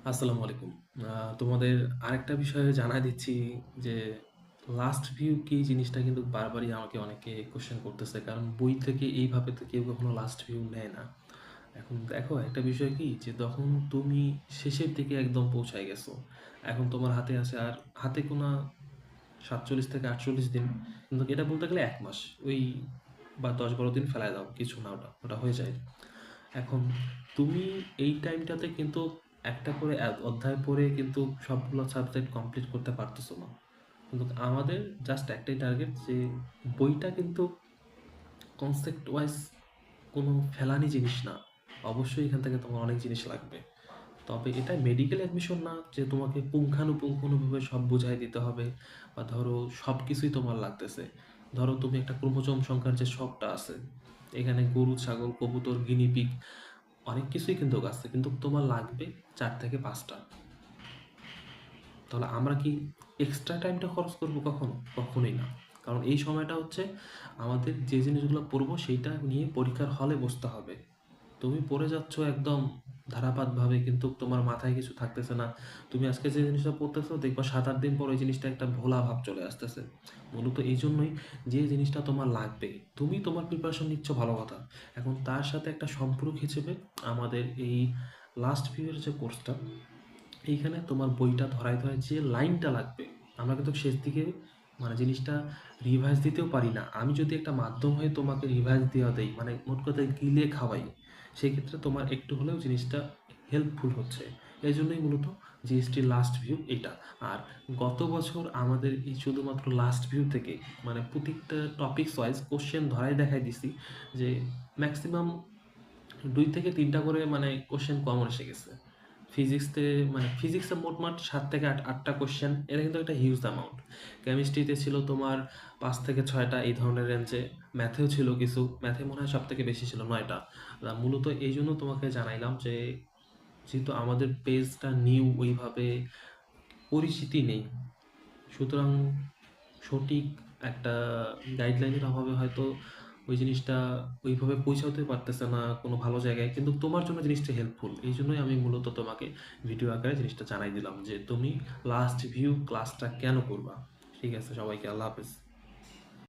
আসসালামু আলাইকুম। তোমাদের আরেকটা বিষয়ে জানায় দিচ্ছি যে, লাস্ট ভিউ কি জিনিসটা কিন্তু বারবারই আমাকে অনেকে কোয়েশ্চেন করতেছে। কারণ বই থেকে এইভাবে তো কেউ কখনো লাস্ট ভিউ নেয় না। এখন দেখো একটা বিষয় কি যে, তখন তুমি শেষের দিকে একদম পৌঁছায় গেছো। এখন তোমার হাতে আছে আর হাতে গোনা ৪৭ থেকে ৪৮ দিন। কিন্তু এটা বলতে গেলে ১ মাস। ওই বা ১০-১২ দিন ফেলায় দাও। কিছু না ওটা হয়ে যায়। এখন তুমি এই টাইমটাতে কিন্তু একটা করে অধ্যায় পড়ে কিন্তু সবগুলো সাবজেক্ট কমপ্লিট করতে পারতেছো না। কিন্তু আমাদের জাস্ট একটাই টার্গেট যে বইটা কিন্তু কনসেপ্ট ওয়াইজ কোনো ফেলানি জিনিস না। অবশ্যই এখান থেকে তোমার অনেক জিনিস লাগবে। তবে এটা মেডিকেল অ্যাডমিশন না যে তোমাকে পুঙ্খানুপুঙ্খভাবে সব বুঝাই দিতে হবে, বা ধরো সব কিছুই তোমার লাগতেছে। ধরো তুমি একটা ক্রোমোজোম সংখ্যার যে শখটা আছে, এখানে গরু, ছাগল, কবুতর, গিনিপিগ অনেক কিছুই কিন্তু আছে, কিন্তু তোমার লাগবে ৪ থেকে ৫টা। তাহলে আমরা কি এক্সট্রা টাইমটা খরচ করবো কখনো? কখনোই না। কারণ এই সময়টা হচ্ছে আমাদের যে জিনিসগুলো পড়বো সেইটা নিয়ে পরীক্ষার হলে বসতে হবে। তুমি পড়ে যাচ্ছ একদম ধারাপাতভাবে, কিন্তু তোমার মাথায় কিছু থাকতেছে না। তুমি আজকে যে জিনিসটা পড়তেছো দেখবা ৭-৮ দিন পর ওই জিনিসটা একটা ভোলা ভাব চলে আসতেছে। মূলত এই জন্যই যে জিনিসটা তোমার লাগবে, তুমি তোমার প্রিপারেশন নিচ্ছ ভালো কথা। এখন তার সাথে একটা সম্পর্ক হিসেবে আমাদের এই লাস্ট ভিউয়ের যে কোর্সটা, এইখানে তোমার বইটা ধরায় ধরায় যে লাইনটা লাগবে, আমরা কিন্তু শেষ দিকে মানে জিনিসটা রিভাইজ দিতেও পারি না। আমি যদি একটা মাধ্যম হয়ে তোমাকে রিভাইজ দেওয়া দেই, মানে মোট কথায় গিলে খাওয়াই, সেই ক্ষেত্রে তোমার একটু হলেও জিনিসটা হেল্পফুল হচ্ছে। এই জন্যই মূলত জিএসটি লাস্ট ভিউ এটা। আর গত বছর আমাদের এই শুধুমাত্র লাস্ট ভিউ থেকে মানে প্রত্যেকটা টপিকস ওয়াইজ কোশ্চেন ধরাই দেখাই দিছি যে ম্যাক্সিমাম ২ থেকে ৩টা করে মানে কোশ্চেন কমন এসে গেছে। ফিজিক্সতে মানে ফিজিক্সে মোটমাট ৭ থেকে ৮টা কোশ্চেন, এটা কিন্তু একটা হিউজ অ্যামাউন্ট। কেমিস্ট্রিতে ছিল তোমার ৫ থেকে ৬টা এই ধরনের রেঞ্জে। ম্যাথেও ছিল কিছু, ম্যাথে মনে হয় সব থেকে বেশি ছিল ৯টা। মূলত এই জন্য তোমাকে জানাইলাম যে, যেহেতু আমাদের পেজটা নিউ, ওইভাবে পরিচিতি নেই, সুতরাং সঠিক একটা গাইডলাইনের অভাবে হয়তো ওই জিনিসটা ওইভাবে পৌঁছাতে পারতেছে না কোনো ভালো জায়গায়। কিন্তু তোমার জন্য জিনিসটা হেল্পফুল, এই জন্যই আমি মূলত তোমাকে ভিডিও আকারে জিনিসটা জানাই দিলাম যে তুমি লাস্ট ভিউ ক্লাসটা কেন করবা। ঠিক আছে, সবাইকে আল্লাহ হাফেজ।